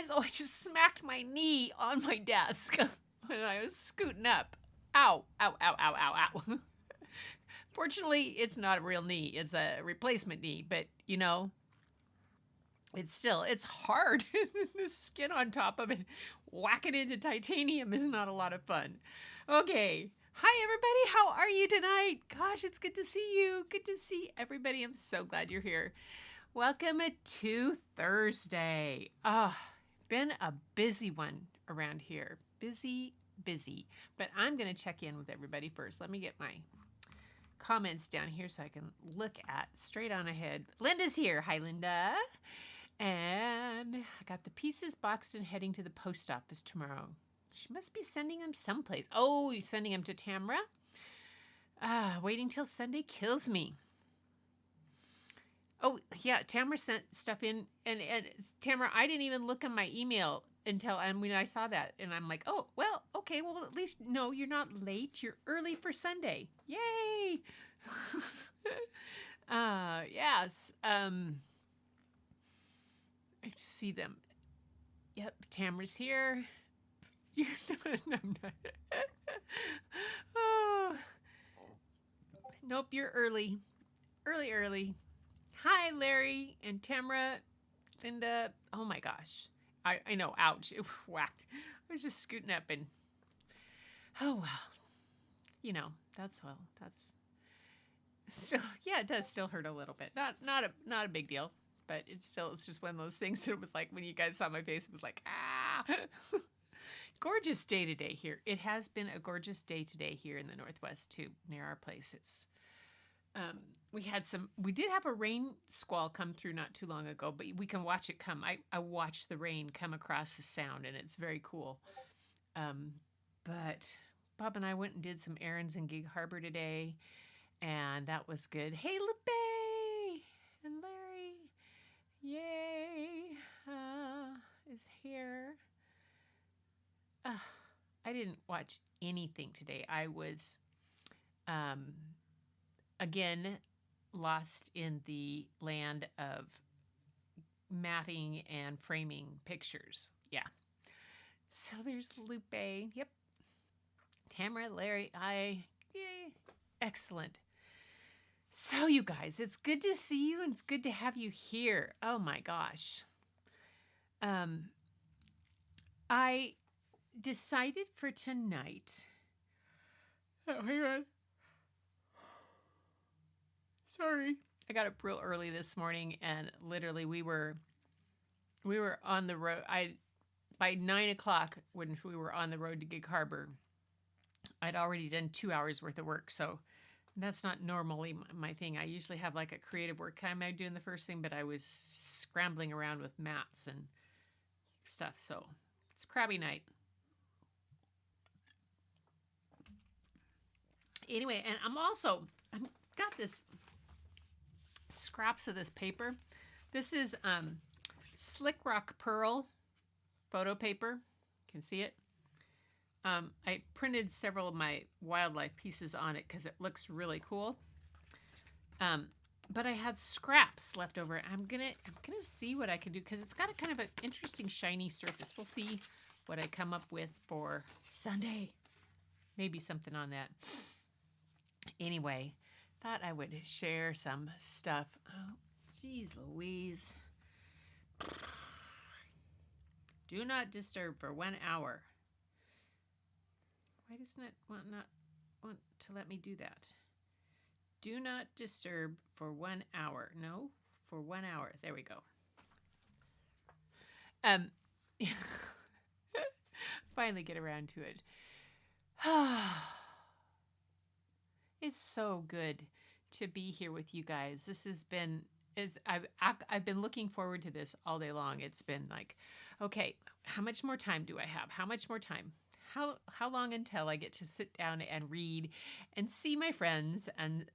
guys, oh, I just smacked my knee on my desk when I was scooting up. Ow, ow, ow, ow, ow, ow. Fortunately, it's not a real knee. It's a replacement knee, but you know, it's hard. The skin on top of it, whacking into titanium is not a lot of fun. Okay. Hi, everybody. How are you tonight? Gosh, it's good to see you. Good to see everybody. I'm so glad you're here. Welcome to Thursday. Been a busy one around here. Busy. But I'm going to check in with everybody first. Let me get my comments down here so I can look at straight on ahead. Linda's here. Hi, Linda. And I got the pieces boxed and heading to the post office tomorrow. She must be sending them someplace. Oh, you're sending them to Tamara? Waiting till Sunday kills me. Oh, yeah, Tamara sent stuff in. And Tamara, I didn't even look in my email until when I saw that. And I'm like, oh, well, okay, well, at least, no, you're not late. You're early for Sunday. Yay! Yes. I see them. Yep, Tamara's here. You're not, I'm not. Oh. Nope, you're early. Early. Hi, Larry and Tamara, Linda. Oh my gosh. I know, ouch. It whacked. I was just scooting up and, oh well. You know, that's still, yeah, it does still hurt a little bit. Not a big deal. But it's just one of those things that it was like when you guys saw my face, it was like, ah. Gorgeous day today here. It has been a gorgeous day today here in the Northwest too, near our place. It's, we did have a rain squall come through not too long ago, but we can watch it come. I watched the rain come across the sound and it's very cool. But Bob and I went and did some errands in Gig Harbor today and that was good. Hey, Lupe and Larry. Yay, is here. I didn't watch anything today. I was, again, lost in the land of matting and framing pictures. Yeah. So there's Lupe. Yep. Tamara, Larry, yay. Excellent. So, you guys, it's good to see you and it's good to have you here. Oh my gosh. I decided for tonight. Oh, hang on. Sorry. I got up real early this morning and literally we were on the road. By 9 o'clock when we were on the road to Gig Harbor, I'd already done 2 hours worth of work. So that's not normally my thing. I usually have like a creative work time I do in the first thing, but I was scrambling around with mats and stuff. So it's crabby night. Anyway, and I've got this scraps of this paper. This is Slick Rock Pearl photo paper. You can see it. I printed several of my wildlife pieces on it because it looks really cool. But I had scraps left over. I'm gonna see what I can do because it's got a kind of an interesting shiny surface. We'll see what I come up with for Sunday. Maybe something on that. Anyway, thought I would share some stuff. Oh, geez Louise. Do not disturb for 1 hour. Why doesn't it not want to let me do that? Do not disturb for 1 hour. No, for 1 hour. There we go. Finally get around to it. It's so good to be here with you guys. This has been I've been looking forward to this all day long. It's been like, okay, how much more time do I have? How much more time? How long until I get to sit down and read and see my friends and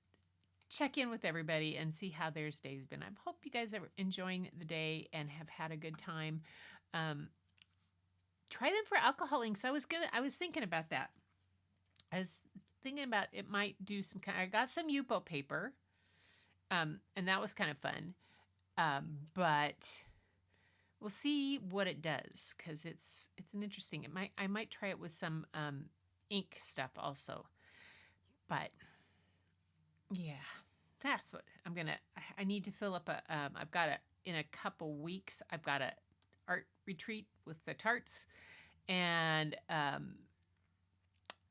check in with everybody and see how their day's been. I hope you guys are enjoying the day and have had a good time. Try them for alcohol inks. I was thinking about that. I was thinking about it might do some kind. I got some Yupo paper, and that was kind of fun. But we'll see what it does because it's an interesting. I might try it with some ink stuff also, but yeah, that's what I'm gonna. I need to fill up a. I've got a in a couple weeks. I've got a art retreat with the tarts, and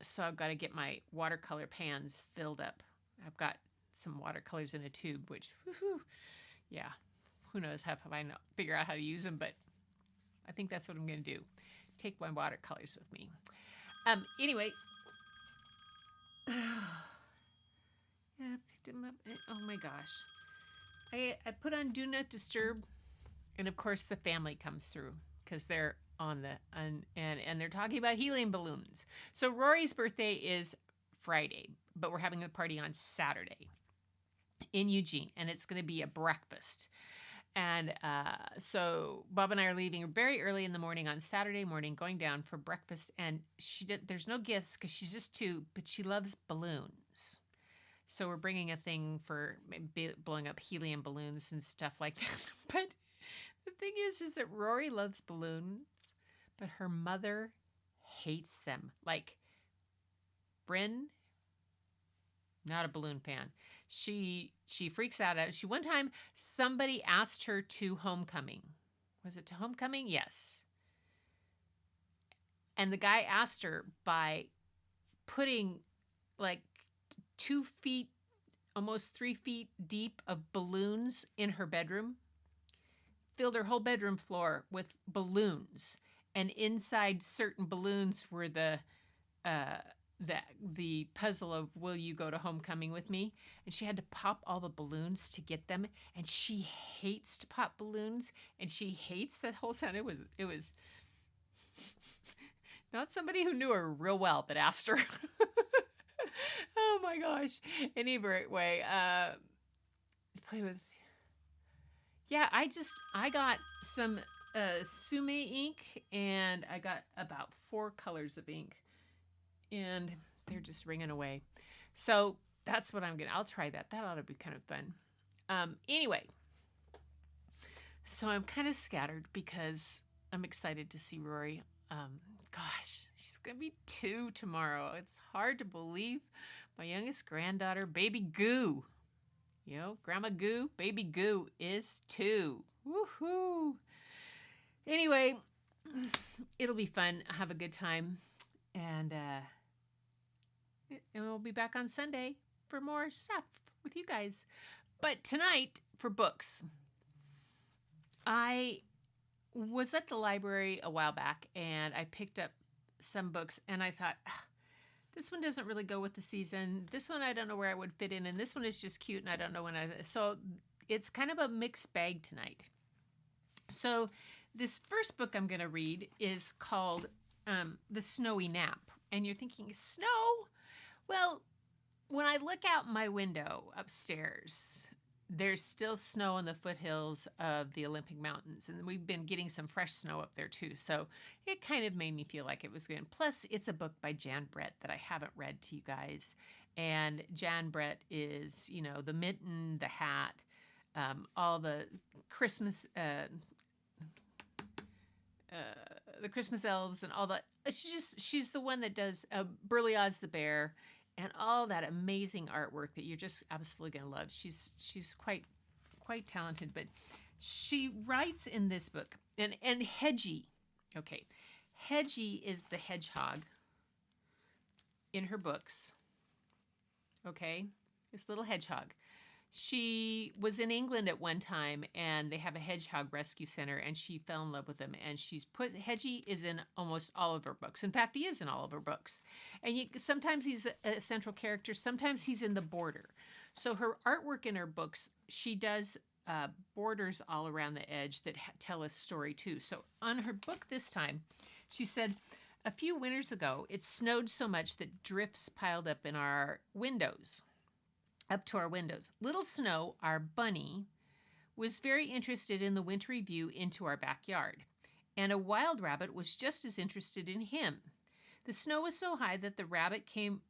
so I've got to get my watercolor pans filled up. I've got some watercolors in a tube, which, whew, yeah, who knows if I figure out how to use them, but I think that's what I'm going to do. Take my watercolors with me. Anyway, yeah, picked him up. Oh my gosh. I put on Do Not Disturb, and of course the family comes through because they're on the and they're talking about helium balloons. So Rory's birthday is Friday, but we're having a party on Saturday in Eugene, and it's going to be a breakfast. And so Bob and I are leaving very early in the morning on Saturday morning, going down for breakfast. And there's no gifts because she's just 2, but she loves balloons. So we're bringing a thing for blowing up helium balloons and stuff like that. But the thing is that Rory loves balloons, but her mother hates them. Like Bryn, not a balloon fan. She freaks out at it. One time somebody asked her to homecoming. Was it to homecoming? Yes. And the guy asked her by putting like 2 feet, almost 3 feet deep of balloons in her bedroom, filled her whole bedroom floor with balloons. And inside certain balloons were the puzzle of will you go to homecoming with me? And she had to pop all the balloons to get them. And she hates to pop balloons, and she hates that whole sound. It was not somebody who knew her real well that asked her. Oh my gosh. Anyway, play with. Yeah, I got some Sume ink, and I got about 4 colors of ink, and they're just ringing away. So that's what I'll try that. That ought to be kind of fun. Anyway, so I'm kind of scattered because I'm excited to see Rory. Gosh, she's going to be 2 tomorrow. It's hard to believe. My youngest granddaughter, baby Goo. You know, Grandma Goo, baby Goo is 2. Woohoo! Anyway, it'll be fun. Have a good time. And we'll be back on Sunday for more stuff with you guys. But tonight, for books, I was at the library a while back, and I picked up some books, and I thought, this one doesn't really go with the season. This one, I don't know where I would fit in, and this one is just cute, and I don't know when so it's kind of a mixed bag tonight. So this first book I'm going to read is called The Snowy Nap. And you're thinking, snow? Well, when I look out my window upstairs, there's still snow on the foothills of the Olympic Mountains. And we've been getting some fresh snow up there too. So it kind of made me feel like it was good. Plus, it's a book by Jan Brett that I haven't read to you guys. And Jan Brett is, you know, the mitten, the hat, all the Christmas elves and all that. She's the one that does Burly Oz the Bear and all that amazing artwork that you're just absolutely going to love. She's quite talented, but she writes in this book, and Hedgie, okay, Hedgie is the hedgehog in her books, okay, this little hedgehog. She was in England at one time, and they have a hedgehog rescue center, and she fell in love with him. And Hedgie is in almost all of her books. In fact, he is in all of her books. And sometimes he's a central character, sometimes he's in the border. So her artwork in her books, she does borders all around the edge that tell a story too. So on her book this time, she said, a few winters ago, it snowed so much that drifts piled up in our windows. Up to our windows. Little Snow, our bunny, was very interested in the wintry view into our backyard, and a wild rabbit was just as interested in him. The snow was so high that the rabbit came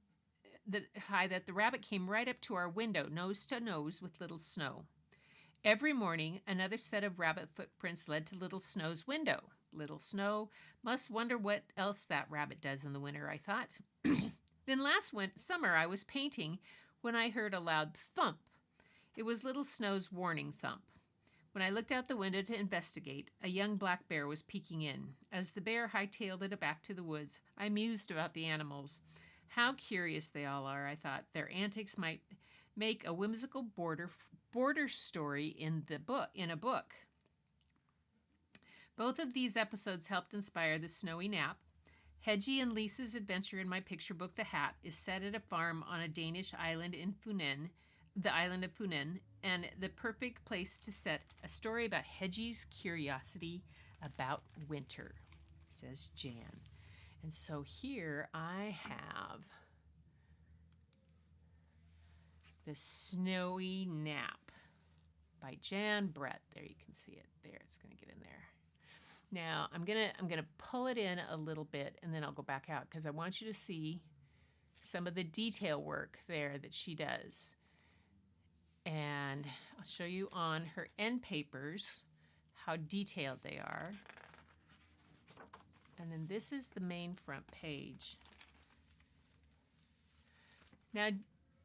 right up to our window, nose to nose with Little Snow. Every morning, another set of rabbit footprints led to Little Snow's window. Little Snow must wonder what else that rabbit does in the winter, I thought. Then last summer, I was painting when I heard a loud thump. It was Little Snow's warning thump. When I looked out the window to investigate, a young black bear was peeking in. As the bear hightailed it back to the woods, I mused about the animals. How curious they all are, I thought. Their antics might make a whimsical border story in a book. Both of these episodes helped inspire the Snowy Nap. Hedgie and Lisa's adventure in my picture book, The Hat, is set at a farm on a Danish island in Funen, the island of Funen, and the perfect place to set a story about Hedgie's curiosity about winter, says Jan. And so here I have The Snowy Nap by Jan Brett. There, you can see it. There, it's going to get in there. Now, I'm gonna pull it in a little bit, and then I'll go back out because I want you to see some of the detail work there that she does. And I'll show you on her end papers how detailed they are. And then this is the main front page. Now,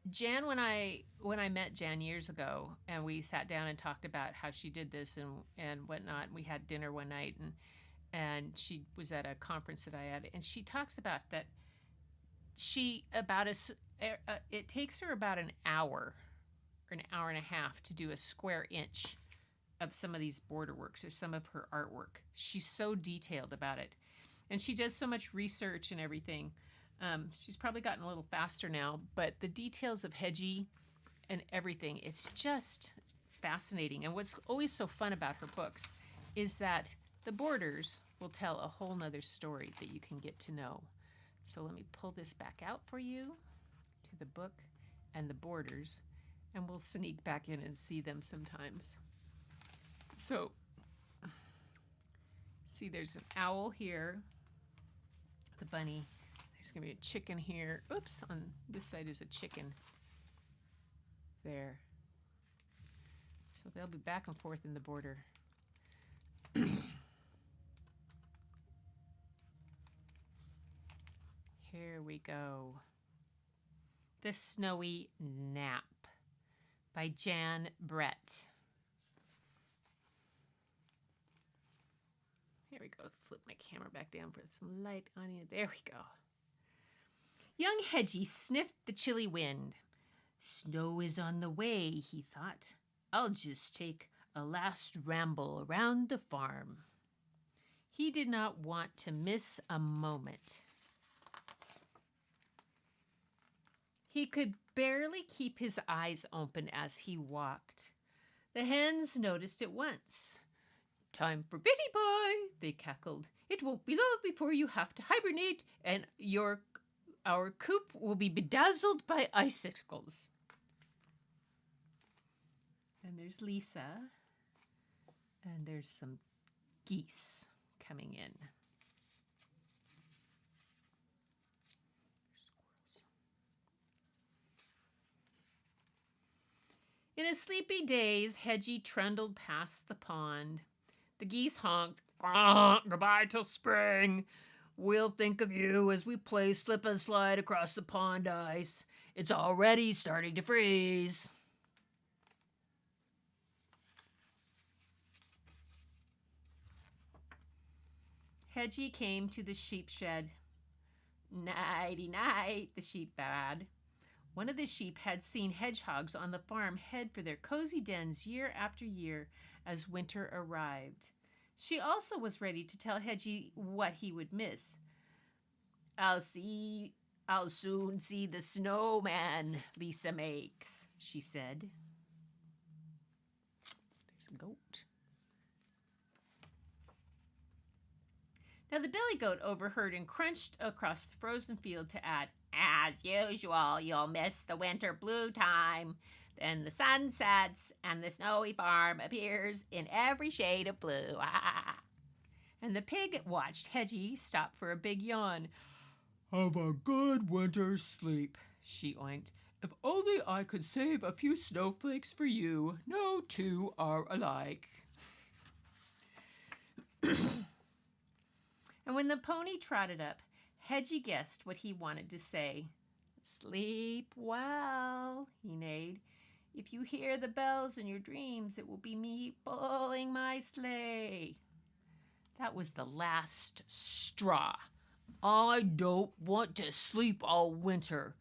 Jan, when I met Jan years ago, and we sat down and talked about how she did this and whatnot, and we had dinner one night, and she was at a conference that I had, and she talks about that it takes her about an hour or an hour and a half to do a square inch of some of these border works or some of her artwork. She's so detailed about it, and she does so much research and everything. She's probably gotten a little faster now, but the details of Hedgie and everything, it's just fascinating. And what's always so fun about her books is that the borders will tell a whole nother story that you can get to know. So let me pull this back out for you to the book and the borders, and we'll sneak back in and see them sometimes. So, see, there's an owl here, the bunny. There's going to be a chicken here. Oops, on this side is a chicken. There. So they'll be back and forth in the border. Here we go. The Snowy Nap by Jan Brett. Here we go. Flip my camera back down, put some light on it. There we go. Young Hedgie sniffed the chilly wind. Snow is on the way, he thought. I'll just take a last ramble around the farm. He did not want to miss a moment. He could barely keep his eyes open as he walked. The hens noticed at once. Time for Bitty Boy, they cackled. It won't be long before you have to hibernate, and our coop will be bedazzled by icicles. And there's Lisa. And there's some geese coming in. In his sleepy daze, Hedgie trundled past the pond. The geese honked, goodbye till spring. We'll think of you as we play slip and slide across the pond ice. It's already starting to freeze. Hedgie came to the sheep shed. Nighty-night, the sheep bade. One of the sheep had seen hedgehogs on the farm head for their cozy dens year after year as winter arrived. She also was ready to tell Hedgie what he would miss. I'll soon see the snowman Lisa makes, she said. There's a goat. Now the billy goat overheard and crunched across the frozen field to add, as usual, you'll miss the winter blue time. Then the sun sets and the snowy farm appears in every shade of blue. And the pig watched Hedgie stop for a big yawn. Have a good winter's sleep, she oinked, If only I could save a few snowflakes for you. No two are alike. And when the pony trotted up, Hedgie guessed what he wanted to say. Sleep well, he neighed. If you hear the bells in your dreams, it will be me pulling my sleigh. That was the last straw. I don't want to sleep all winter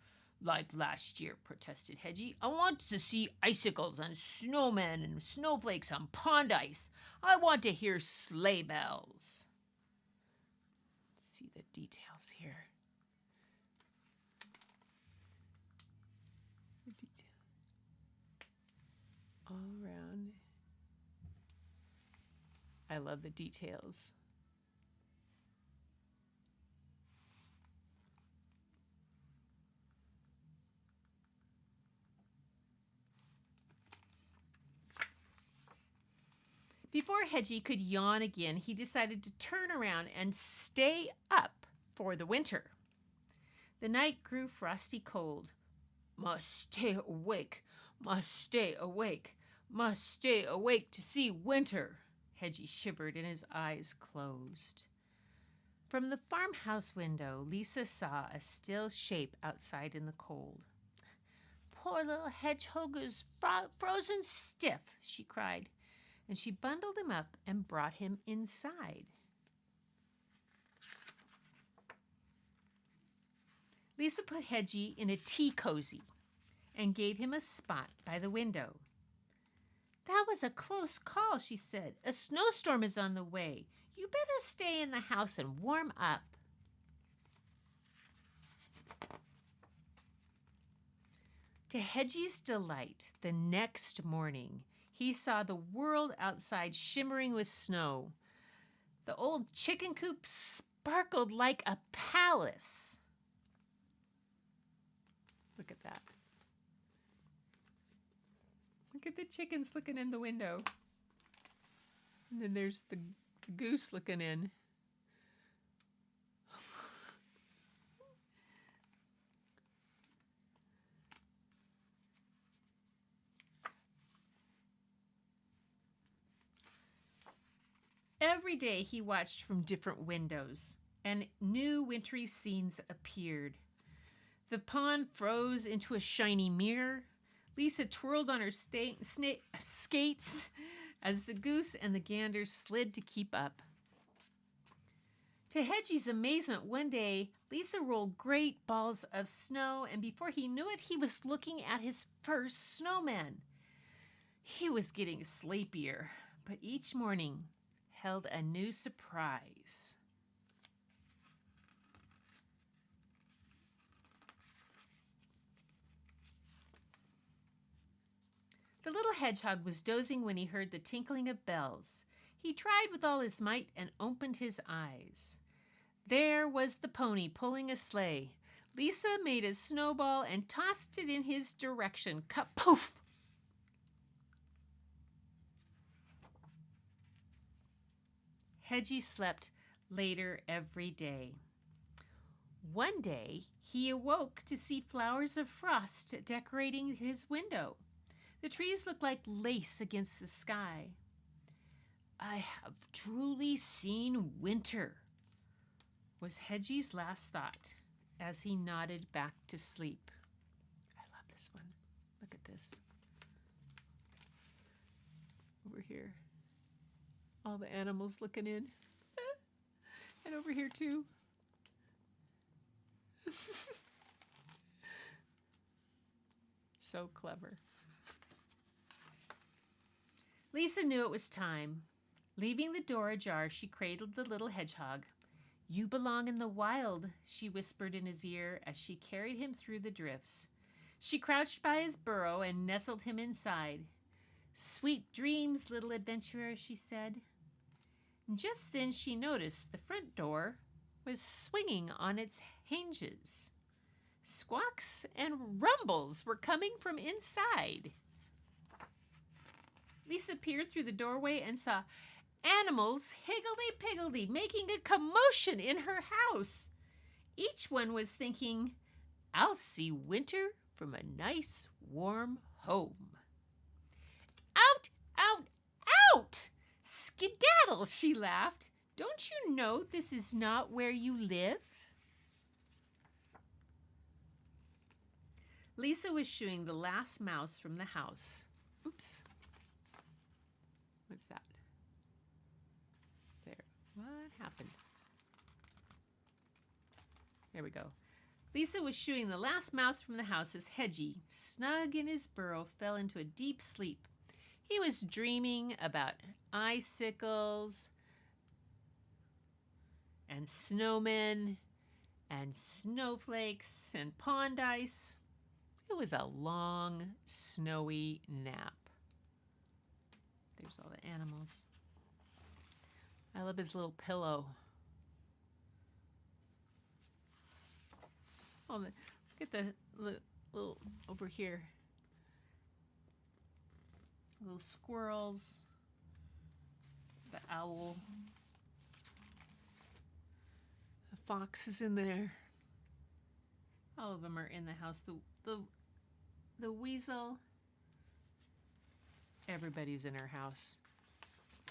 like last year, protested Hedgie. I want to see icicles and snowmen and snowflakes on pond ice. I want to hear sleigh bells. Let's see the details here. The detail. All around. I love the details. Before Hedgie could yawn again, he decided to turn around and stay up for the winter. The night grew frosty cold. Must stay awake, must stay awake, must stay awake to see winter. Hedgie shivered and his eyes closed. From the farmhouse window, Lisa saw a still shape outside in the cold. Poor little hedgehog is frozen stiff, she cried, and she bundled him up and brought him inside. Lisa put Hedgie in a tea cozy and gave him a spot by the window. That was a close call, she said. A snowstorm is on the way. You better stay in the house and warm up. To Hedgie's delight, the next morning, he saw the world outside shimmering with snow. The old chicken coop sparkled like a palace. Look at that. Look at the chickens looking in the window. And then there's the goose looking in. Every day he watched from different windows, and new wintry scenes appeared. The pond froze into a shiny mirror. Lisa twirled on her skates as the goose and the gander slid to keep up. To Hedgie's amazement, one day, Lisa rolled great balls of snow, and before he knew it, he was looking at his first snowman. He was getting sleepier, but each morning held a new surprise. The little hedgehog was dozing when he heard the tinkling of bells. He tried with all his might and opened his eyes. There was the pony pulling a sleigh. Lisa made a snowball and tossed it in his direction. Ka-poof! Hedgie slept later every day. One day, he awoke to see flowers of frost decorating his window. The trees looked like lace against the sky. I have truly seen winter, was Hedgie's last thought as he nodded back to sleep. I love this one. Look at this. Over here. All the animals looking in. And over here too. So clever. Lisa knew it was time. Leaving the door ajar, she cradled the little hedgehog. You belong in the wild, she whispered in his ear as she carried him through the drifts. She crouched by his burrow and nestled him inside. Sweet dreams, little adventurer, she said. Just then she noticed the front door was swinging on its hinges. Squawks and rumbles were coming from inside. Lisa peered through the doorway and saw animals higgledy-piggledy making a commotion in her house. Each one was thinking, I'll see winter from a nice, warm home. Out, out, out! Skedaddle, she laughed. Don't you know this is not where you live? Lisa was shooing the last mouse from the house. Oops. What's that? There. What happened? There we go. Lisa was shooing the last mouse from the house as Hedgie, snug in his burrow, fell into a deep sleep. He was dreaming about icicles and snowmen and snowflakes and pond ice. It was a long, snowy nap. There's all the animals. I love his little pillow. Oh, look at the little over here. Little squirrels. The owl. The fox is in there. All of them are in the house. The weasel. Everybody's in her house.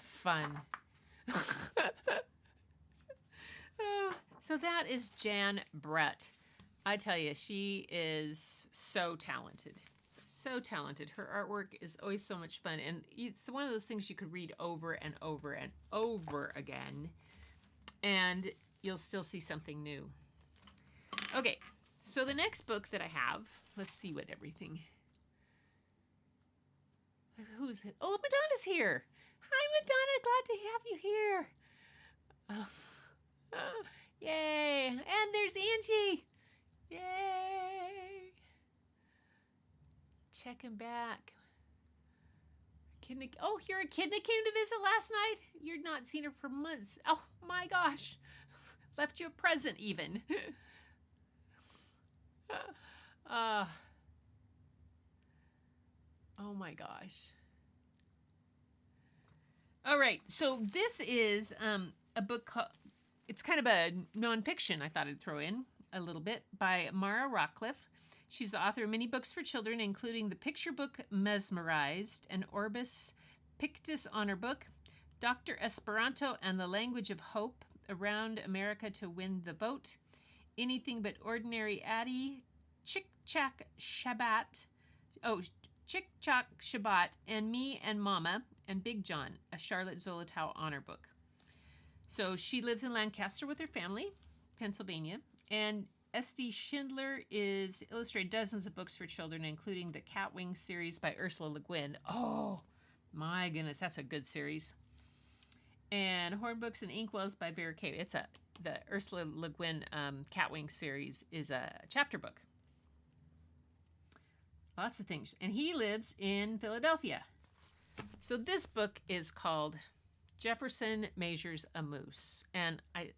Fun. So that is Jan Brett. I tell you, she is so talented. So talented. Her artwork is always so much fun. And it's one of those things you could read over and over and over again. And you'll still see something new. Okay, so the next book that I have, let's see what everything... Who's it? Oh, Madonna's here. Hi, Madonna. Glad to have you here. Yay. And there's Angie. Yay. Checking back. Oh, you're a kid that came to visit last night? You're not seen her for months. Oh, my gosh. Left you a present, even. Oh my gosh. All right, so this is a book called, it's kind of a nonfiction I thought I'd throw in a little bit, by Mara Rockcliffe. She's the author of many books for children, including the picture book Mesmerized, an Orbis Pictus honor book, Dr. Esperanto and the Language of Hope, Around America to Win the Vote, Anything But Ordinary Addie, Chick Chack Shabbat, Chick Chock Shabbat, and Me and Mama, and Big John, a Charlotte Zolotow honor book. So she lives in Lancaster with her family, Pennsylvania, and S.D. Schindler is illustrated dozens of books for children, including the Catwing series by Ursula Le Guin. Oh, my goodness, that's a good series. And Hornbooks and Inkwells by Vera Kay. The Ursula Le Guin Catwing series is a chapter book. Lots of things. And he lives in Philadelphia. So this book is called Jefferson Measures a Moose. And I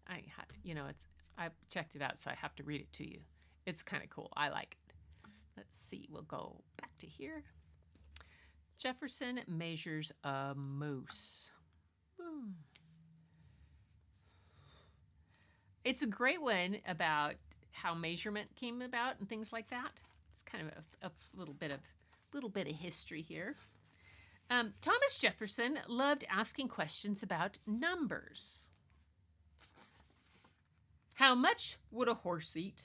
checked it out, so I have to read it to you. It's kind of cool. I like it. Let's see. We'll go back to here. Jefferson Measures a Moose. It's a great one about how measurement came about and things like that. It's kind of a little bit of history here. Thomas Jefferson loved asking questions about numbers. How much would a horse eat?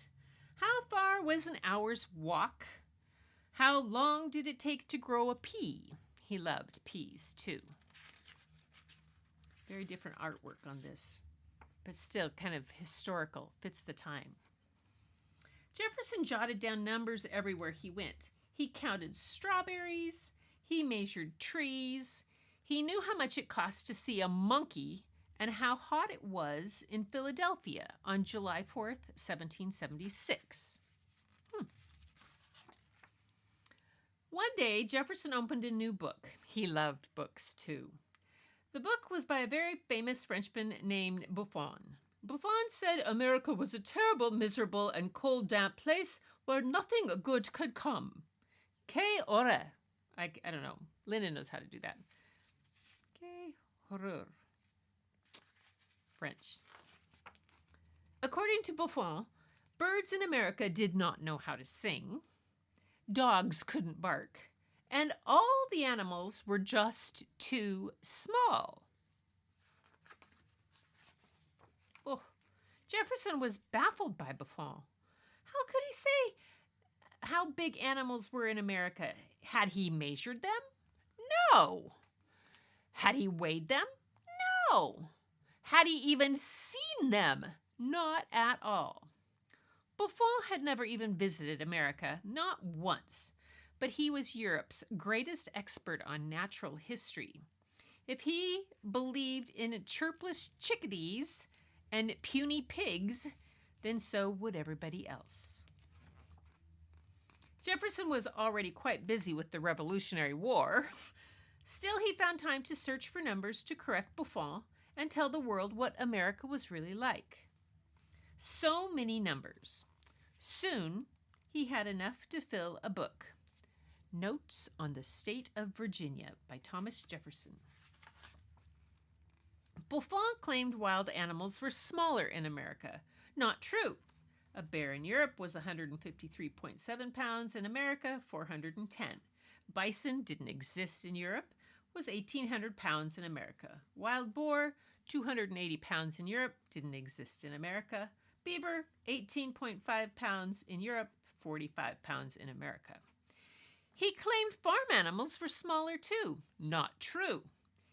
How far was an hour's walk? How long did it take to grow a pea? He loved peas too. Very different artwork on this, but still kind of historical, fits the time. Jefferson jotted down numbers everywhere he went. He counted strawberries. He measured trees. He knew how much it cost to see a monkey and how hot it was in Philadelphia on July 4th, 1776. One day, Jefferson opened a new book. He loved books, too. The book was by a very famous Frenchman named Buffon. Buffon said America was a terrible, miserable, and cold, damp place where nothing good could come. Que horreur. I don't know. Lennon knows how to do that. Que horreur. French. According to Buffon, birds in America did not know how to sing. Dogs couldn't bark, and all the animals were just too small. Oh, Jefferson was baffled by Buffon. How could he say how big animals were in America? Had he measured them? No. Had he weighed them? No. Had he even seen them? Not at all. Buffon had never even visited America, not once, but he was Europe's greatest expert on natural history. If he believed in chirpless chickadees and puny pigs, then so would everybody else. Jefferson was already quite busy with the Revolutionary War. Still, he found time to search for numbers to correct Buffon and tell the world what America was really like. So many numbers. Soon, he had enough to fill a book. Notes on the State of Virginia by Thomas Jefferson. Buffon claimed wild animals were smaller in America. Not true. A bear in Europe was 153.7 pounds, in America 410. Bison didn't exist in Europe, was 1,800 pounds in America. Wild boar, 280 pounds in Europe, didn't exist in America. Beaver, 18.5 pounds in Europe, 45 pounds in America. He claimed farm animals were smaller too. Not true.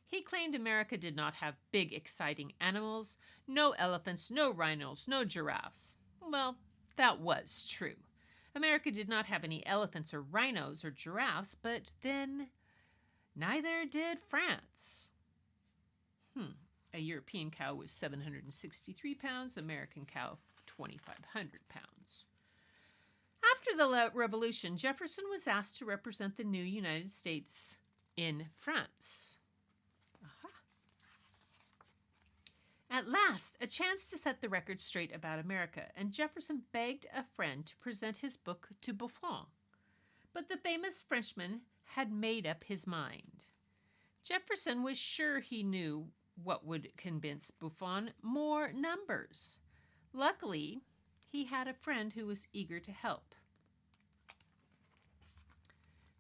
He claimed America did not have big, exciting animals. No elephants, no rhinos, no giraffes. Well, that was true. America did not have any elephants or rhinos or giraffes, but then neither did France. A European cow was 763 pounds, American cow 2,500 pounds. After the Revolution, Jefferson was asked to represent the new United States in France. At last, a chance to set the record straight about America, and Jefferson begged a friend to present his book to Buffon. But the famous Frenchman had made up his mind. Jefferson was sure he knew what would convince Buffon: more numbers. Luckily, he had a friend who was eager to help.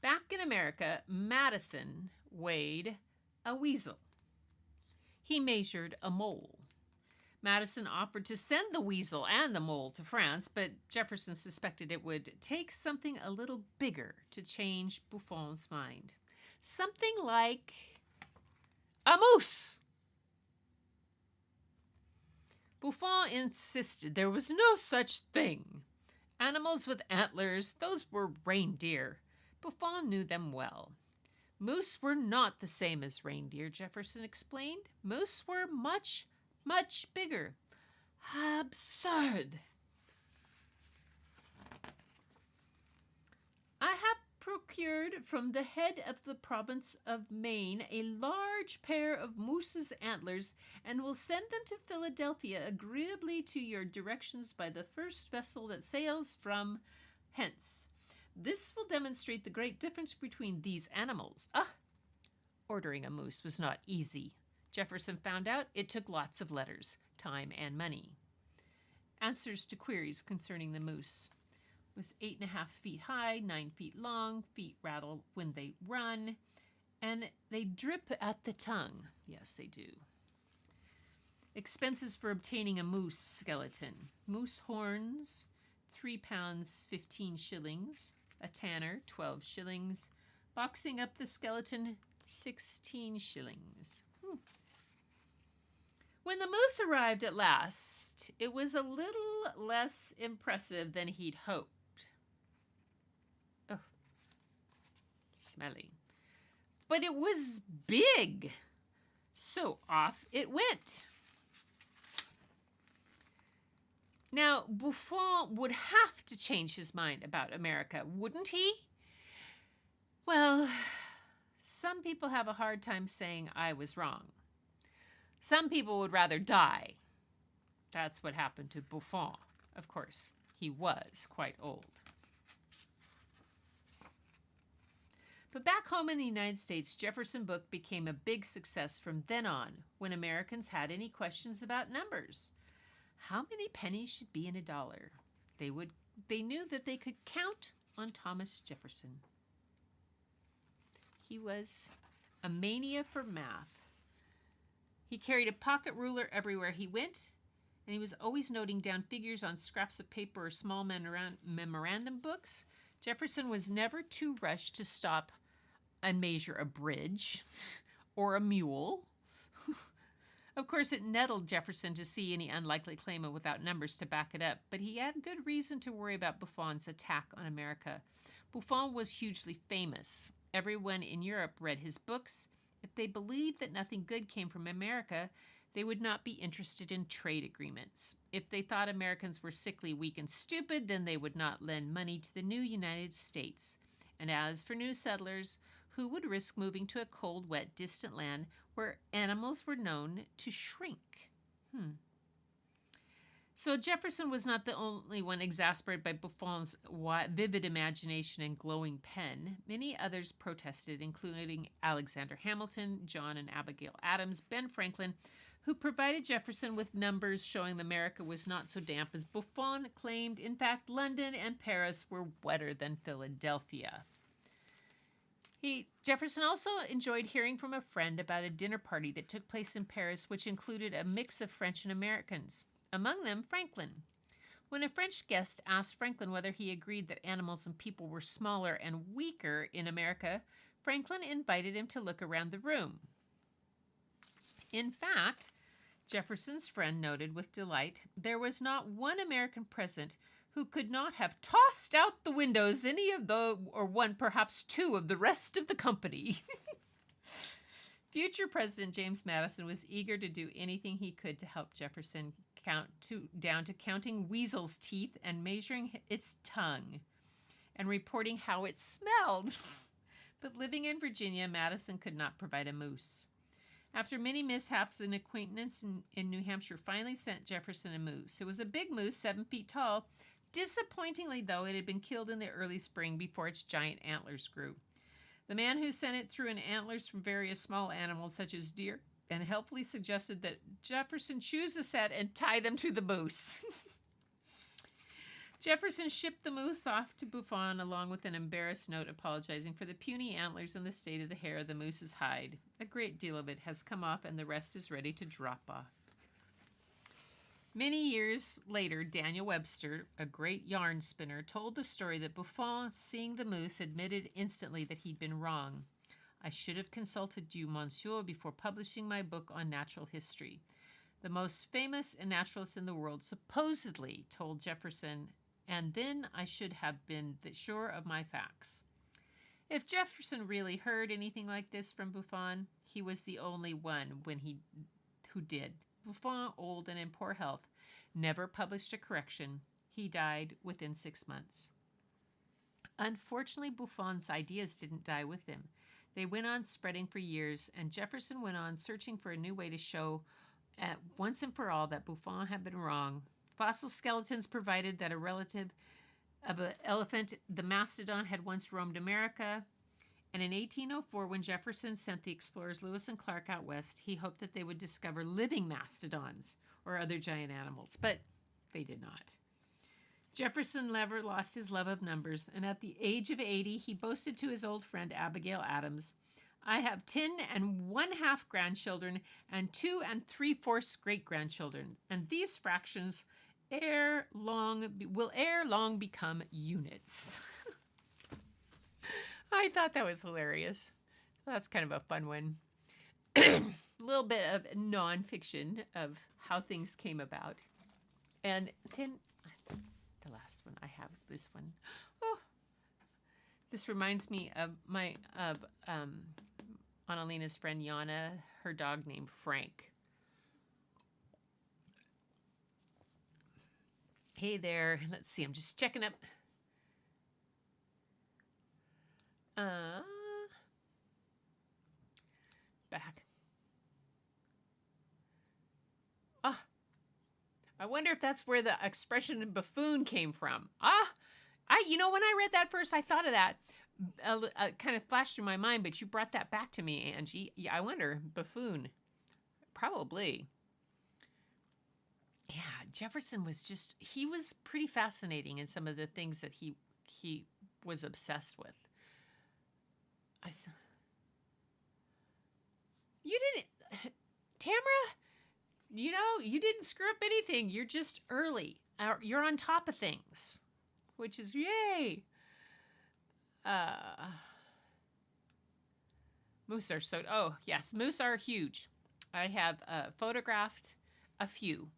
Back in America, Madison weighed a weasel. He measured a mole. Madison offered to send the weasel and the mole to France, but Jefferson suspected it would take something a little bigger to change Buffon's mind. Something like a moose. Buffon insisted there was no such thing. Animals with antlers, those were reindeer. Buffon knew them well. Moose were not the same as reindeer, Jefferson explained. Moose were much, much bigger. Absurd. I have procured from the head of the province of Maine a large pair of moose's antlers, and will send them to Philadelphia agreeably to your directions by the first vessel that sails from hence. This will demonstrate the great difference between these animals. Ordering a moose was not easy. Jefferson found out it took lots of letters, time, and money. Answers to queries concerning the moose: was 8.5 feet high, 9 feet long, feet rattle when they run, and they drip at the tongue. Yes, they do. Expenses for obtaining a moose skeleton: moose horns, 3 pounds 15 shillings. A tanner, 12 shillings. Boxing up the skeleton, 16 shillings. When the moose arrived at last, it was a little less impressive than he'd hoped. Oh, smelly. But it was big, so off it went. Now, Buffon would have to change his mind about America, wouldn't he? Well, some people have a hard time saying I was wrong. Some people would rather die. That's what happened to Buffon. Of course, he was quite old. But back home in the United States, Jefferson's book became a big success from then on, when Americans had any questions about numbers. How many pennies should be in a dollar? They knew that they could count on Thomas Jefferson. He was a mania for math. He carried a pocket ruler everywhere he went, and he was always noting down figures on scraps of paper or small memorandum books. Jefferson was never too rushed to stop and measure a bridge or a mule. Of course, it nettled Jefferson to see any unlikely claim without numbers to back it up, but he had good reason to worry about Buffon's attack on America. Buffon was hugely famous. Everyone in Europe read his books. If they believed that nothing good came from America, they would not be interested in trade agreements. If they thought Americans were sickly, weak, and stupid, then they would not lend money to the new United States. And as for new settlers, who would risk moving to a cold, wet, distant land where animals were known to shrink? So Jefferson was not the only one exasperated by Buffon's vivid imagination and glowing pen. Many others protested, including Alexander Hamilton, John and Abigail Adams, Ben Franklin, who provided Jefferson with numbers showing America was not so damp as Buffon claimed. In fact, London and Paris were wetter than Philadelphia. Jefferson also enjoyed hearing from a friend about a dinner party that took place in Paris, which included a mix of French and Americans, among them Franklin. When a French guest asked Franklin whether he agreed that animals and people were smaller and weaker in America, Franklin invited him to look around the room. In fact, Jefferson's friend noted with delight, there was not one American present who could not have tossed out the windows any of the, or one, perhaps two, of the rest of the company. Future President James Madison was eager to do anything he could to help Jefferson down to counting weasel's teeth and measuring its tongue and reporting how it smelled. But living in Virginia, Madison could not provide a moose. After many mishaps, an acquaintance in New Hampshire finally sent Jefferson a moose. It was a big moose, 7 feet tall. Disappointingly, though, it had been killed in the early spring before its giant antlers grew. The man who sent it threw in antlers from various small animals, such as deer, and helpfully suggested that Jefferson choose a set and tie them to the moose. Jefferson shipped the moose off to Buffon along with an embarrassed note apologizing for the puny antlers and the state of the hair of the moose's hide. A great deal of it has come off and the rest is ready to drop off. Many years later, Daniel Webster, a great yarn spinner, told the story that Buffon, seeing the moose, admitted instantly that he'd been wrong. I should have consulted you, monsieur, before publishing my book on natural history. The most famous naturalist in the world supposedly told Jefferson, and then I should have been sure of my facts. If Jefferson really heard anything like this from Buffon, he was the only one who did. Buffon, old and in poor health, never published a correction. He died within 6 months. Unfortunately, Buffon's ideas didn't die with him. They went on spreading for years, and Jefferson went on searching for a new way to show once and for all that Buffon had been wrong. Fossil skeletons provided that a relative of an elephant, the mastodon, had once roamed America. And in 1804, when Jefferson sent the explorers Lewis and Clark out west, he hoped that they would discover living mastodons or other giant animals, but they did not. Jefferson never lost his love of numbers, and at the age of 80, he boasted to his old friend Abigail Adams, I have 10 1/2 grandchildren and 2 3/4 great-grandchildren, and these fractions will ere long become units. I thought that was hilarious. That's kind of a fun one. A little bit of nonfiction of how things came about. And then the last one, I have this one. Oh, this reminds me of Annalina's friend Yana, her dog named Frank. Hey there. Let's see. I'm just checking up. Back. I wonder if that's where the expression buffoon came from. When I read that first, I thought of that. Kind of flashed through my mind, but you brought that back to me, Angie. Yeah, I wonder, buffoon. Probably. Yeah, Jefferson was he was pretty fascinating in some of the things that he was obsessed with. I said, you didn't, Tamara, you know, you didn't screw up anything. You're just early. You're on top of things, which is yay. Moose are so, oh yes, moose are huge. I have photographed a few.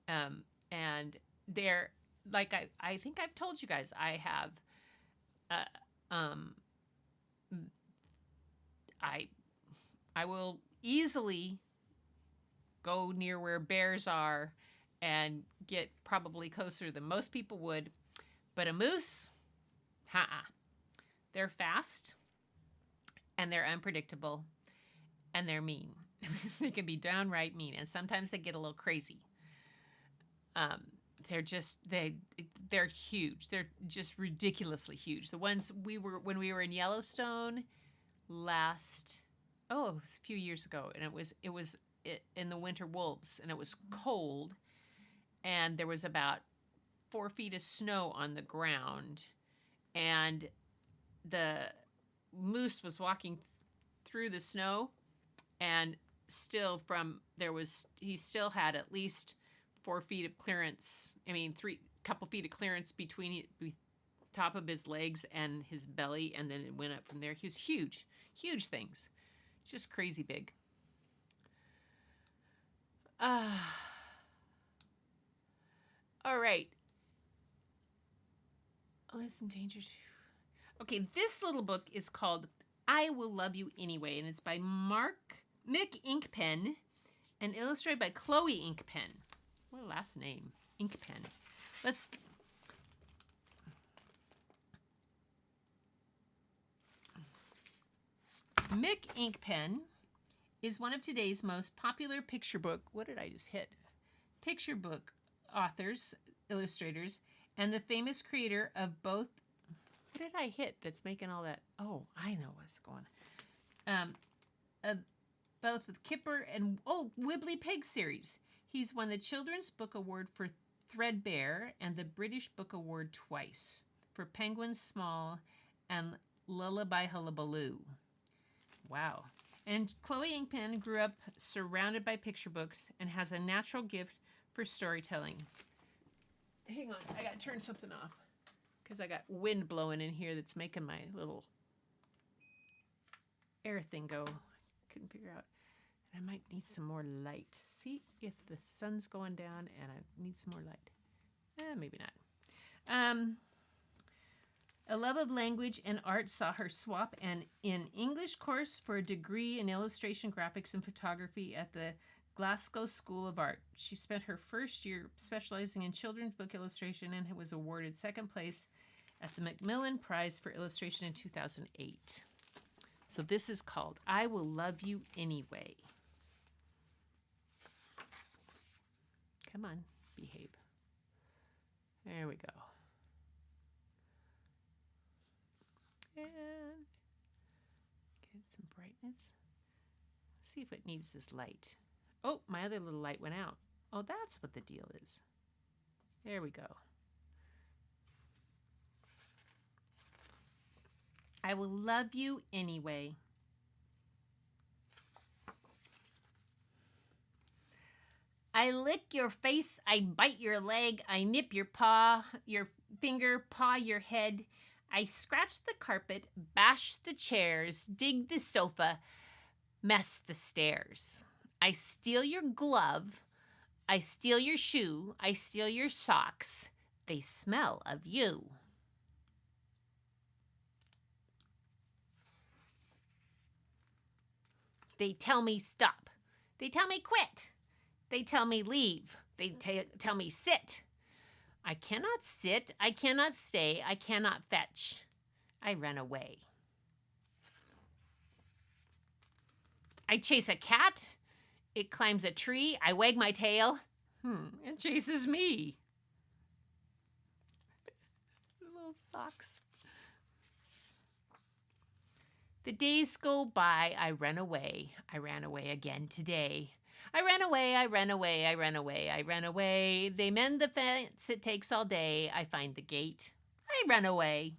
And they're, like I think I've told you guys, I have, I will easily go near where bears are and get probably closer than most people would. But a moose, they're fast and they're unpredictable and they're mean. They can be downright mean, and sometimes they get a little crazy. They're huge. They're just ridiculously huge. The ones when we were in Yellowstone a few years ago, and it was in the winter wolves, and it was cold, and there was about 4 feet of snow on the ground, and the moose was walking through the snow, and still he still had at least 4 feet of clearance. I mean, couple feet of clearance between the top of his legs and his belly, and then it went up from there. He was huge, huge things, just crazy big. All right. Oh, that's endangered. Okay, this little book is called I Will Love You Anyway, and it's by Mick Inkpen and illustrated by Chloe Inkpen. What a last name, Inkpen. Mick Inkpen is one of today's most popular picture book authors, illustrators, and the famous creator of both. What did I hit that's making all that? Oh, I know what's going on. Both of Kipper and Wibbly Pig series. He's won the Children's Book Award for Threadbare and the British Book Award twice for Penguins Small and Lullaby Hullabaloo. Wow. And Chloe Inkpen grew up surrounded by picture books and has a natural gift for storytelling. Hang on, I gotta turn something off because I got wind blowing in here that's making my little air thing go. Couldn't figure out. I might need some more light. See if the sun's going down and I need some more light. Maybe not. A love of language and art saw her swap an English course for a degree in illustration, graphics, and photography at the Glasgow School of Art. She spent her first year specializing in children's book illustration and was awarded second place at the Macmillan Prize for Illustration in 2008. So this is called I Will Love You Anyway. Come on, behave. There we go. And get some brightness. Let's see if it needs this light. Oh, my other little light went out. Oh, that's what the deal is. There we go. I will love you anyway. I lick your face, I bite your leg, I nip your paw, your finger, paw your head. I scratch the carpet, bash the chairs, dig the sofa, mess the stairs. I steal your glove, I steal your shoe, I steal your socks. They smell of you. They tell me stop. They tell me quit. They tell me leave. They tell me sit. I cannot sit. I cannot stay. I cannot fetch. I run away. I chase a cat. It climbs a tree. I wag my tail. It chases me. Little socks. The days go by. I run away. I ran away again today. I ran away, I ran away, I ran away, I ran away. They mend the fence, it takes all day. I find the gate, I run away.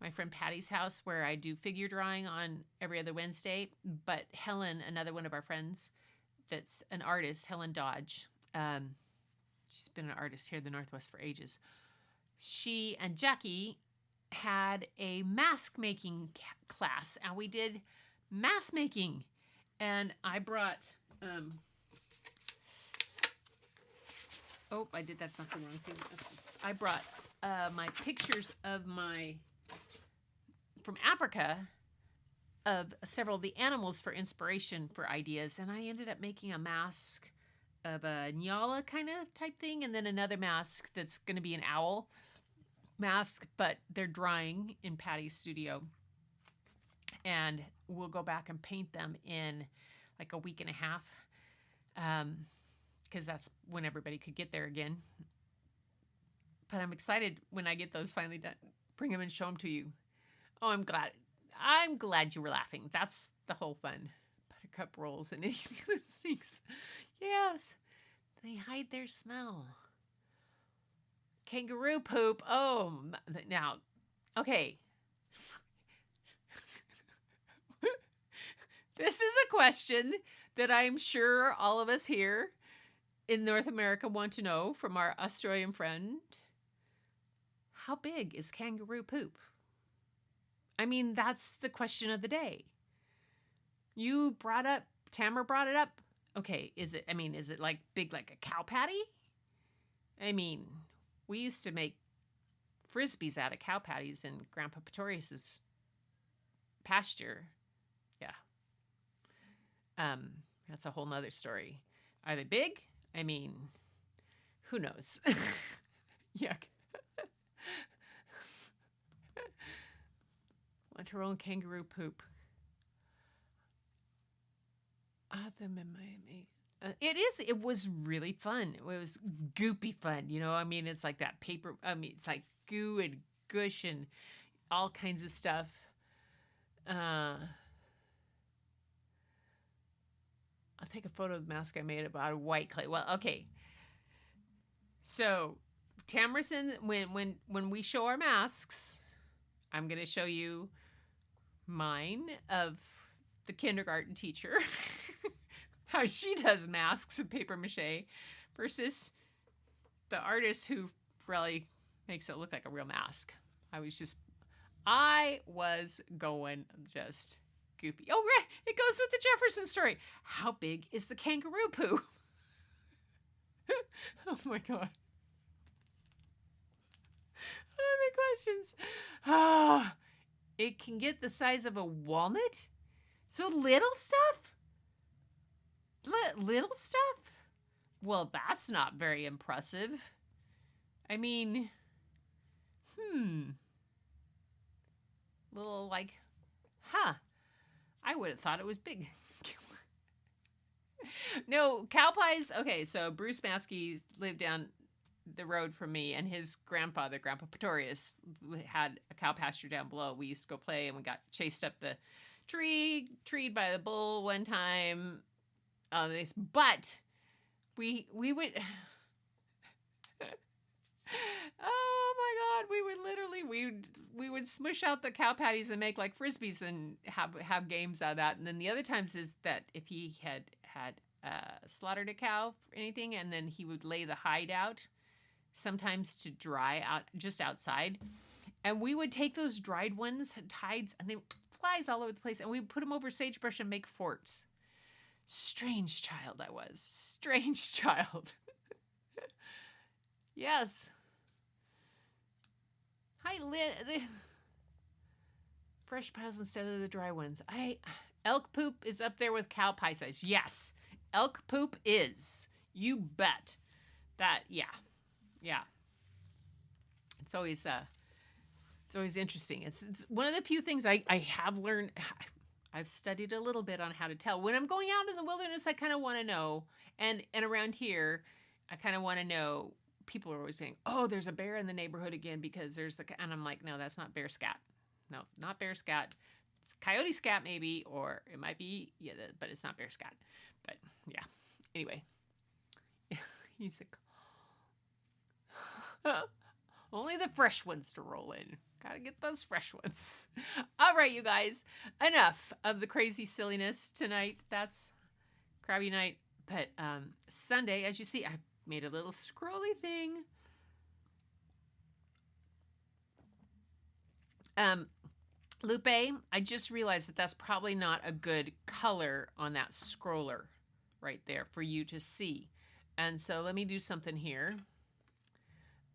my friend Patty's house where I do figure drawing on every other Wednesday. But Helen, another one of our friends that's an artist, Helen Dodge, she's been an artist here in the Northwest for ages. She and Jackie had a mask making class, and we did mask making. And I brought, I did, that's not the wrong thing. I brought my pictures of from Africa, of several of the animals for inspiration for ideas. And I ended up making a mask of a Nyala kind of type thing, and then another mask that's going to be an owl mask, but they're drying in Patty's studio. And we'll go back and paint them in like a week and a half, because that's when everybody could get there again. But I'm excited when I get those finally done. Bring them and show them to you. Oh, I'm glad you were laughing. That's the whole fun. Buttercup rolls and anything that stinks. Yes, they hide their smell. Kangaroo poop. Oh, now, okay. This is a question that I'm sure all of us here in North America want to know from our Australian friend. How big is kangaroo poop? I mean, that's the question of the day. Tamara brought it up. Okay, is it like big like a cow patty? I mean, we used to make Frisbees out of cow patties in Grandpa Pretorius's pasture. Yeah. That's a whole nother story. Are they big? I mean, who knows? Yuck. Want her own kangaroo poop. Them in Miami. It was really fun. It was goopy fun. You know, I mean, it's like that paper. I mean, it's like goo and gush and all kinds of stuff. I'll take a photo of the mask I made out of white clay. Well, okay. So, Tamerson, when we show our masks, I'm going to show you mine of the kindergarten teacher, how she does masks of paper mache, versus the artist who really makes it look like a real mask. I was going just goofy. Oh, right. It goes with the Jefferson story. How big is the kangaroo poo? Oh my God. Oh, the questions. It can get the size of a walnut? So little stuff? Little stuff? Well, that's not very impressive. I mean, little like, I would have thought it was big. No, cow pies. Okay, so Bruce Maskey lived down the road from me, and his grandfather, Grandpa Pretorius, had a cow pasture down below. We used to go play, and we got chased up the treed by the bull one time. But we would. Oh my God, we would literally we would smush out the cow patties and make like Frisbees and have games out of that. And then the other times is that if he had slaughtered a cow or anything, and then he would lay the hide out sometimes to dry out just outside, and we would take those dried ones and hides, and they flies all over the place, and we would put them over sagebrush and make forts. Strange child I was. Strange child. Yes. Hi, fresh piles instead of the dry ones. Elk poop is up there with cow pie size. Yes, elk poop is. You bet. That, yeah. It's always interesting. It's one of the few things I have learned. I've studied a little bit on how to tell. When I'm going out in the wilderness, I kind of want to know, and around here, I kind of want to know. People are always saying, "Oh, there's a bear in the neighborhood again because there's and I'm like, no, that's not bear scat. No, not bear scat. It's coyote scat maybe, or it might be, yeah, but it's not bear scat. But yeah, anyway, he's like, Only the fresh ones to roll in. Gotta get those fresh ones. All right, you guys. Enough of the crazy silliness tonight. That's Crabby Night. But Sunday, as you see, I made a little scrolly thing. Lupe, I just realized that that's probably not a good color on that scroller right there for you to see. And so let me do something here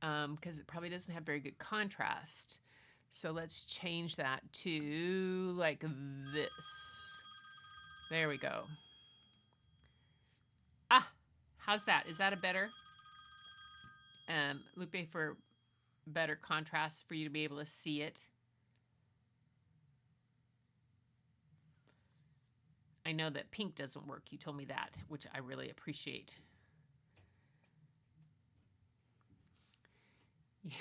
because it probably doesn't have very good contrast. So let's change that to like this. There we go. Ah, how's that? Is that a better? Lupe, for better contrast for you to be able to see it. I know that pink doesn't work. You told me that, which I really appreciate. Yeah.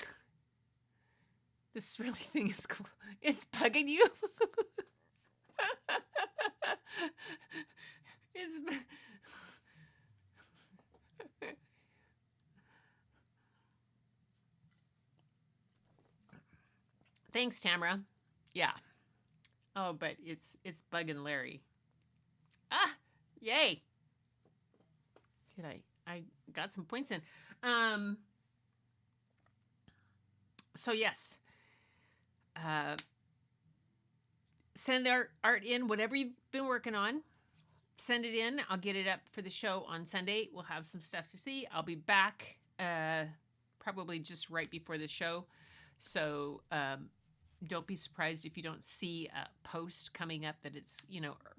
This really thing is cool. It's bugging you. It's. Thanks, Tamara. Yeah. Oh, but it's bugging Larry. Ah, yay. Did I got some points in. So yes. Send art in, whatever you've been working on. Send it in. I'll get it up for the show on Sunday. We'll have some stuff to see. I'll be back probably just right before the show. So don't be surprised if you don't see a post coming up that it's,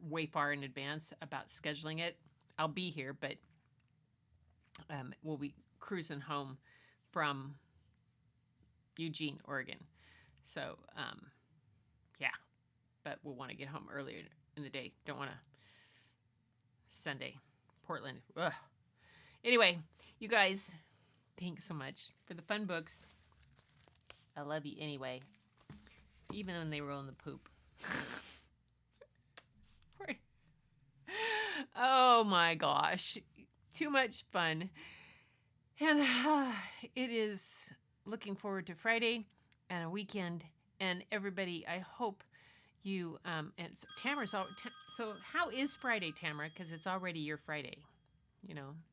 way far in advance about scheduling it. I'll be here, but we'll be cruising home from Eugene, Oregon. So, yeah, but we'll want to get home earlier in the day. Don't want to Sunday, Portland. Ugh. Anyway, you guys, thanks so much for the fun books. I love you anyway, even when they roll in the poop. Oh my gosh, too much fun. And it is looking forward to Friday and a weekend. And everybody, I hope you, and Tamara's all, so how is Friday, Tamara? Because it's already your Friday.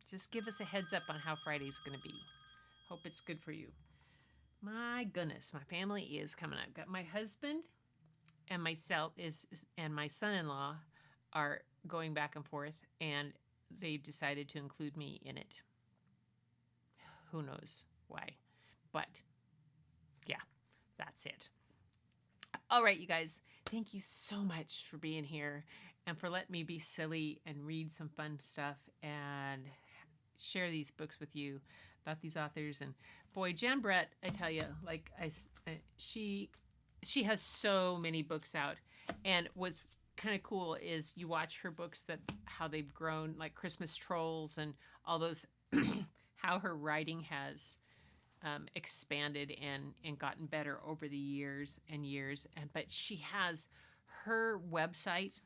Just give us a heads up on how Friday's going to be. Hope it's good for you. My goodness, my family is coming. I've got my husband and myself and my son-in-law are going back and forth, and they've decided to include me in it. Who knows why? But yeah, that's it. All right, you guys, thank you so much for being here and for letting me be silly and read some fun stuff and share these books with you about these authors. And boy, Jan Brett, I tell you, like she has so many books out. And what's kind of cool is you watch her books, how they've grown, like Christmas Trolls and all those, how her writing has expanded and gotten better over the years and years. But she has her website,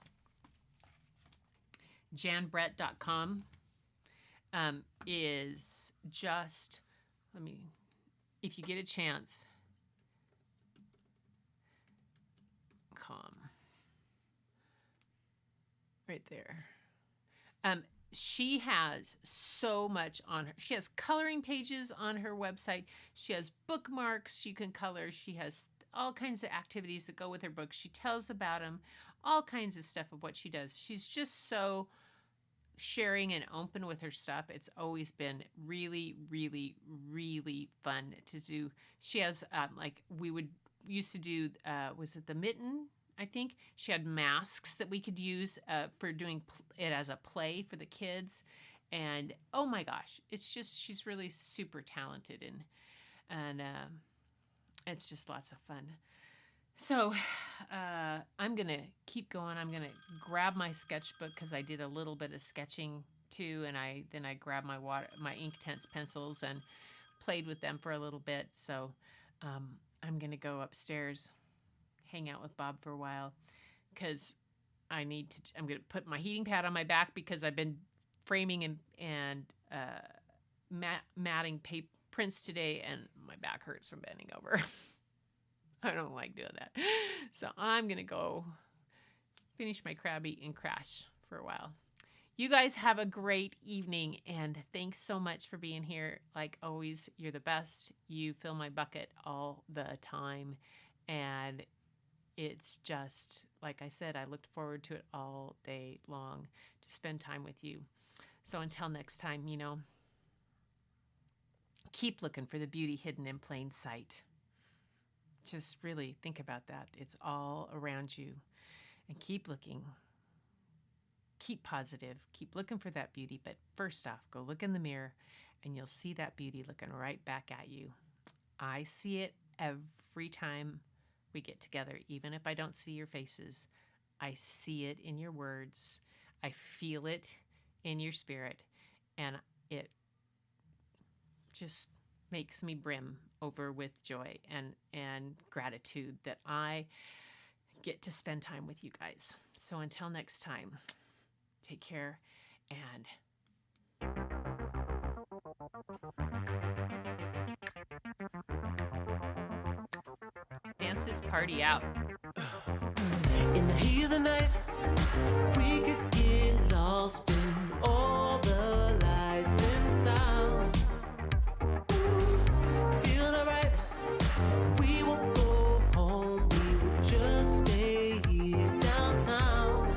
janbrett.com, is just, if you get a chance, right there. She has so much on her. She has coloring pages on her website. She has bookmarks you can color. She has all kinds of activities that go with her books. She tells about them, all kinds of stuff of what she does. She's just so sharing and open with her stuff. It's always been really, really, really fun to do. She has, we used to do, was it the Mitten? I think she had masks that we could use for doing it as a play for the kids. And oh my gosh, it's just, she's really super talented and it's just lots of fun. So I'm going to keep going. I'm going to grab my sketchbook because I did a little bit of sketching too. And then I grabbed my Inktense pencils and played with them for a little bit. So I'm going to go upstairs, hang out with Bob for a while because I'm going to put my heating pad on my back because I've been framing and matting prints today and my back hurts from bending over. I don't like doing that. So I'm going to go finish my crab eat and crash for a while. You guys have a great evening, and thanks so much for being here. Like always, you're the best. You fill my bucket all the time, and it's just, like I said, I looked forward to it all day long to spend time with you. So until next time, keep looking for the beauty hidden in plain sight. Just really think about that. It's all around you. And keep looking. Keep positive. Keep looking for that beauty. But first off, go look in the mirror and you'll see that beauty looking right back at you. I see it every time we get together, even if I don't see your faces. I see it in your words. I feel it in your spirit. And it just makes me brim over with joy and gratitude that I get to spend time with you guys. So until next time, take care and dance this party out. In the heat of the night, we could get lost in all the lights and sounds. Feeling alright, we won't go home, we will just stay here downtown.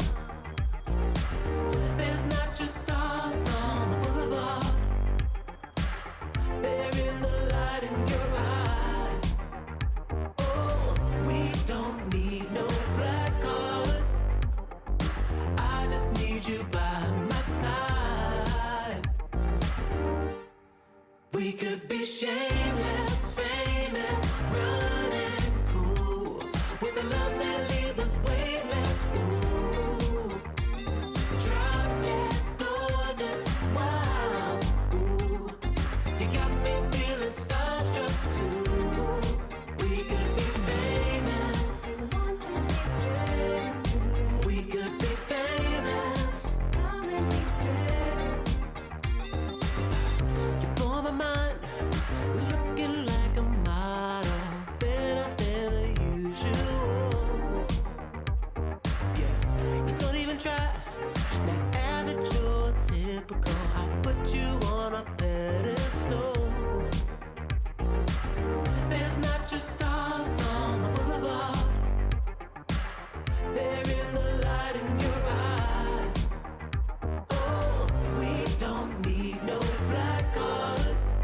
There's not just stars on the boulevard, they're in the light in your eyes. Oh, we don't need no black cards, I just need you by my side. We could be shameless, famous, running cool, with a love that leaves us weightless. Ooh, drop dead gorgeous, wow. Ooh, you got me feeling starstruck too. We could be famous, we could be famous. You blow my mind, looking like a model, better than the usual. Yeah, you don't even try, not average or typical. I put you on a pedestal. There's not just stars on the boulevard, they're in the light in your eyes. Oh, we don't need no black cards,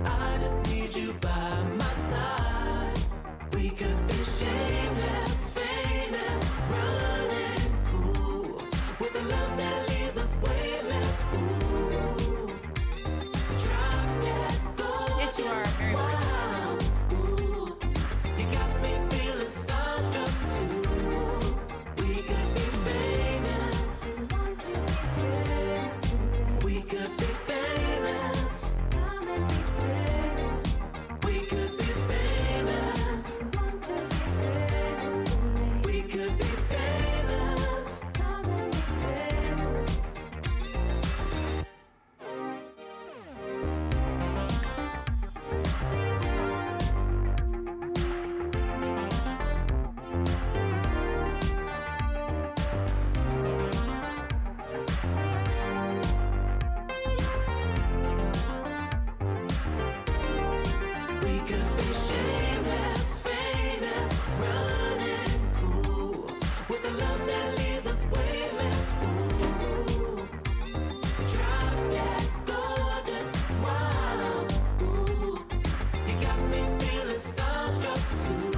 I just need you by my side. We could be shameless, famous, running cool, with a love that leaves us weightless. Ooh, drop dead gorgeous. Yes, you are. Very much. Wow. Ooh, you got me feeling starstruck too. We could be famous, we could be famous, we could be famous, we could be famous. We could be shameless, famous, running cool, with a love that leaves us weightless. Ooh, drop dead gorgeous, wow. Ooh, you got me feeling starstruck too.